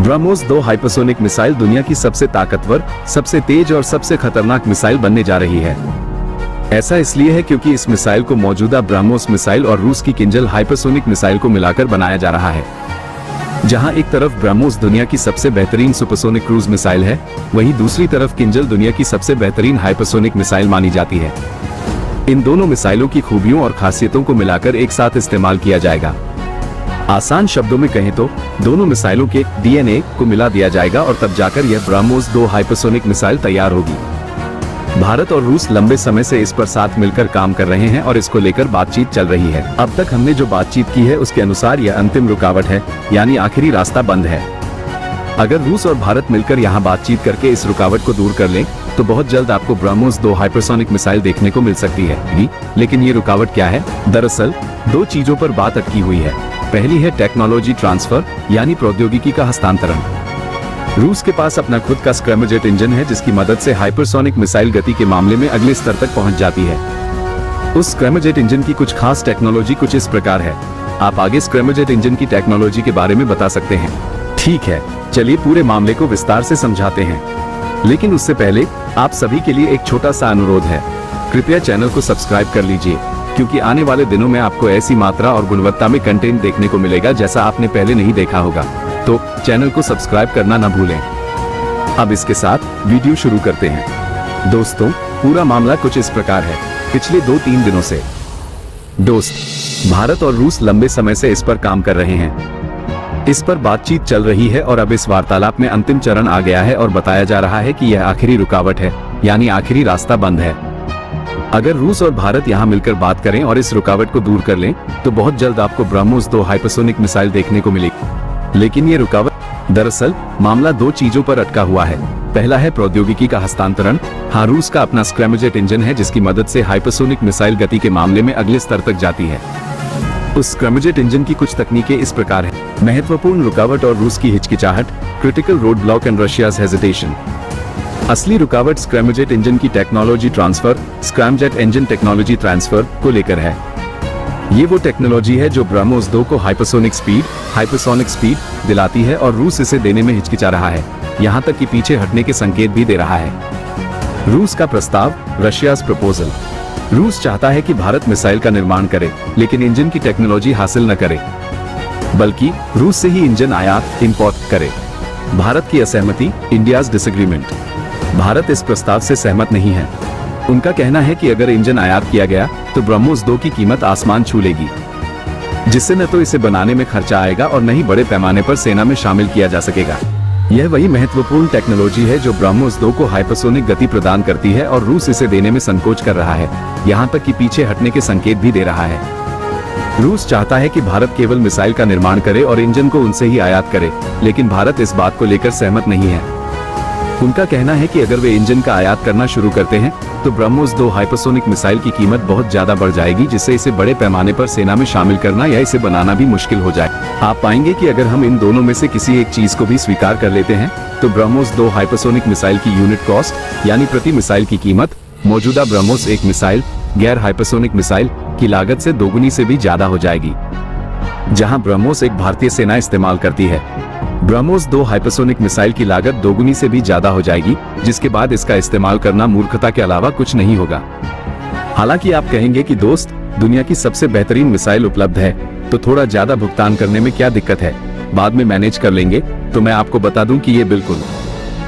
BrahMos 2 hypersonic missile दुनिया की सबसे ताकतवर, सबसे तेज और सबसे खतरनाक मिसाइल बनने जा रही है। ऐसा इसलिए है क्योंकि इस मिसाइल को मौजूदा ब्रह्मोस मिसाइल और रूस की किंजल हाइपरसोनिक मिसाइल को मिलाकर बनाया जा रहा है। जहां एक तरफ ब्रह्मोस दुनिया की सबसे बेहतरीन सुपरसोनिक क्रूज मिसाइल है, वहीं दूसरी तरफ किंजल दुनिया की सबसे बेहतरीन हाइपरसोनिक मिसाइल मानी जाती है। इन दोनों मिसाइलों की खूबियों और खासियतों को मिलाकर एक साथ इस्तेमाल किया जाएगा। आसान शब्दों में कहें तो दोनों मिसाइलों के डीएनए को मिला दिया जाएगा और तब जाकर यह ब्रह्मोस 2 हाइपरसोनिक मिसाइल तैयार होगी। भारत और रूस लंबे समय से इस पर साथ मिलकर काम कर रहे हैं और इसको लेकर बातचीत चल रही है। अब तक हमने जो बातचीत की है उसके अनुसार यह अंतिम रुकावट है, यानी आखिरी रास्ता बंद है। अगर रूस और भारत मिलकर यहाँ बातचीत करके इस रुकावट को दूर कर लें, तो बहुत जल्द आपको ब्रह्मोस 2 हाइपरसोनिक मिसाइल देखने को मिल सकती है। लेकिन ये रुकावट क्या है? दरअसल 2 चीजों पर बात अटकी हुई है। पहली है टेक्नोलॉजी ट्रांसफर, यानी प्रौद्योगिकी का हस्तांतरण। रूस के पास अपना खुद का स्क्रैमजेट इंजन है, जिसकी मदद से हाइपरसोनिक मिसाइल गति के मामले में अगले स्तर तक पहुंच जाती है। उस स्क्रैमजेट इंजन की कुछ खास टेक्नोलॉजी कुछ इस प्रकार है। आप आगे स्क्रैमजेट इंजन की टेक्नोलॉजी के बारे में बता सकते हैं। ठीक है, चलिए पूरे मामले को विस्तार से समझाते हैं। लेकिन उससे पहले आप सभी के लिए एक छोटा सा अनुरोध है। कृपया चैनल को सब्सक्राइब कर लीजिए, क्योंकि आने वाले दिनों में आपको ऐसी मात्रा और गुणवत्ता में कंटेंट देखने को मिलेगा जैसा आपने पहले नहीं देखा होगा। तो चैनल को सब्सक्राइब करना न भूलें। अब इसके साथ वीडियो शुरू करते हैं। दोस्तों, पूरा मामला कुछ इस प्रकार है। पिछले 2-3 दिनों से भारत और रूस लंबे समय से इस पर काम कर रहे हैं। इस पर बातचीत चल रही है और अब इस वार्तालाप में अंतिम चरण आ गया है और बताया जा रहा है कि यह आखिरी रुकावट है, यानी आखिरी रास्ता बंद है। अगर रूस और भारत यहाँ मिलकर बात करें और इस रुकावट को दूर कर लें, तो बहुत जल्द आपको ब्रह्मोस 2 हाइपरसोनिक मिसाइल देखने को मिलेगी। लेकिन ये रुकावट, दरअसल मामला 2 चीजों पर अटका हुआ है। पहला है प्रौद्योगिकी का हस्तांतरण। हाँ, रूस का अपना स्क्रैमजेट इंजन है, जिसकी मदद से हाइपरसोनिक मिसाइल गति के मामले में अगले स्तर तक जाती है। उस स्क्रैमजेट इंजन की कुछ तकनीकें इस प्रकार हैं। महत्वपूर्ण रुकावट और रूस की हिचकिचाहट, critical road block and Russia's hesitation. असली रुकावट स्क्रैमजेट इंजन की technology transfer, scramjet engine technology transfer को लेकर है। ये वो टेक्नोलॉजी है जो ब्रह्मोस 2 को हाइपरसोनिक स्पीड दिलाती है और रूस इसे देने में हिचकिचा रहा है, यहाँ तक कि पीछे हटने के संकेत भी दे रहा है। रूस का प्रस्ताव, रशियाज प्रपोजल। रूस चाहता है कि भारत मिसाइल का निर्माण करे, लेकिन इंजन की टेक्नोलॉजी हासिल न करे, बल्कि रूस से ही इंजन आयात इंपोर्ट करे। भारत की असहमति, इंडियाज डिसएग्रीमेंट। भारत इस प्रस्ताव से सहमत नहीं है। उनका कहना है कि अगर इंजन आयात किया गया तो ब्रह्मोस 2 की कीमत आसमान छू लेगी, जिससे न तो इसे बनाने में खर्चा आएगा और न ही बड़े पैमाने पर सेना में शामिल किया जा सकेगा। यह वही महत्वपूर्ण टेक्नोलॉजी है जो ब्रह्मोस 2 को हाइपरसोनिक गति प्रदान करती है और रूस इसे देने में संकोच कर रहा है, यहाँ तक कि पीछे हटने के संकेत भी दे रहा है। रूस चाहता है कि भारत केवल मिसाइल का निर्माण करे और इंजन को उनसे ही आयात करे, लेकिन भारत इस बात को लेकर सहमत नहीं है। उनका कहना है कि अगर वे इंजन का आयात करना शुरू करते हैं तो ब्रह्मोस 2 हाइपरसोनिक मिसाइल की कीमत बहुत ज्यादा बढ़ जाएगी, जिससे इसे बड़े पैमाने पर सेना में शामिल करना या इसे बनाना भी मुश्किल हो जाए। आप पाएंगे कि अगर हम इन दोनों में से किसी एक चीज को भी स्वीकार कर लेते हैं तो ब्रह्मोस 2 हाइपरसोनिक मिसाइल की यूनिट कॉस्ट, यानी प्रति मिसाइल की कीमत, मौजूदा ब्रह्मोस 1 मिसाइल, गैर हाइपरसोनिक मिसाइल की लागत से दोगुनी से भी ज्यादा हो जाएगी। जहां ब्रह्मोस एक भारतीय सेना इस्तेमाल करती है, ब्रह्मोस 2 हाइपरसोनिक मिसाइल की लागत दोगुनी से भी ज्यादा हो जाएगी, जिसके बाद इसका इस्तेमाल करना मूर्खता के अलावा कुछ नहीं होगा। हालांकि आप कहेंगे कि दोस्त, दुनिया की सबसे बेहतरीन मिसाइल उपलब्ध है, तो थोड़ा ज्यादा भुगतान करने में क्या दिक्कत है, बाद में मैनेज कर लेंगे। तो मैं आपको बता दूं कि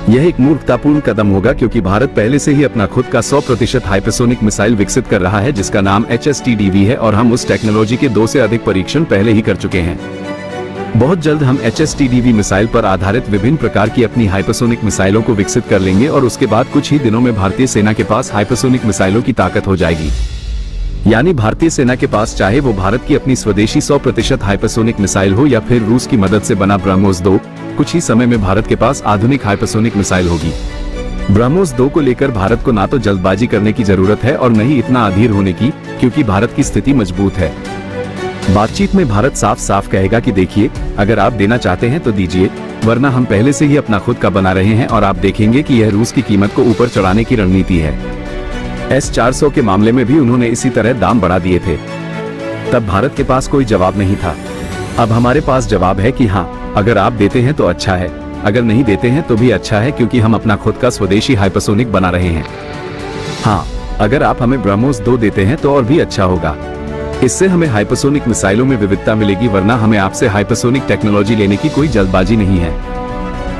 यह एक मूर्खतापूर्ण कदम होगा, क्योंकि भारत पहले से ही अपना खुद का 100% हाइपरसोनिक मिसाइल विकसित कर रहा है, जिसका नाम HSTDV है, और हम उस टेक्नोलॉजी के 2 से अधिक परीक्षण पहले ही कर चुके हैं। बहुत जल्द हम HSTDV मिसाइल पर आधारित विभिन्न प्रकार की अपनी हाइपरसोनिक मिसाइलों को विकसित कर लेंगे और उसके बाद कुछ ही दिनों में भारतीय सेना के पास हाइपरसोनिक मिसाइलों की ताकत हो जाएगी। यानी भारतीय सेना के पास, चाहे वो भारत की अपनी स्वदेशी 100% हाइपरसोनिक मिसाइल हो या फिर रूस की मदद से बना ब्रह्मोस 2, कुछ ही समय में भारत के पास आधुनिक हाइपरसोनिक मिसाइल होगी। ब्रह्मोस 2 को लेकर भारत को ना तो जल्दबाजी करने की जरूरत है और न ही इतना अधीर होने की, क्योंकि भारत की स्थिति मजबूत है। बातचीत में भारत साफ साफ कहेगा कि देखिए, अगर आप देना चाहते हैं तो दीजिए, वरना हम पहले से ही अपना खुद का बना रहे हैं और आप देखेंगे कि यह रूस की कीमत को ऊपर चढ़ाने की रणनीति है। S-400 के मामले में भी उन्होंने इसी तरह दाम बढ़ा दिए थे। तब भारत के पास कोई जवाब नहीं था। अब हमारे पास जवाब है कि हाँ, अगर आप देते हैं तो अच्छा है, अगर नहीं देते हैं तो भी अच्छा है, क्योंकि हम अपना खुद का स्वदेशी हाइपरसोनिक बना रहे हैं। हाँ, अगर आप हमें ब्रह्मोस 2 देते हैं तो और भी अच्छा होगा। इससे हमें हाइपरसोनिक मिसाइलों में विविधता मिलेगी, वरना हमें आपसे हाइपरसोनिक टेक्नोलॉजी लेने की कोई जल्दबाजी नहीं है।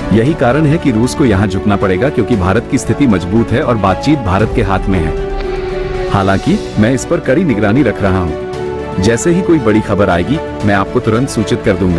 यही कारण है कि रूस को यहाँ झुकना पड़ेगा, क्योंकि भारत की स्थिति मजबूत है और बातचीत भारत के हाथ में है। हालांकि मैं इस पर कड़ी निगरानी रख रहा हूँ। जैसे ही कोई बड़ी खबर आएगी, मैं आपको तुरंत सूचित कर दूंगा।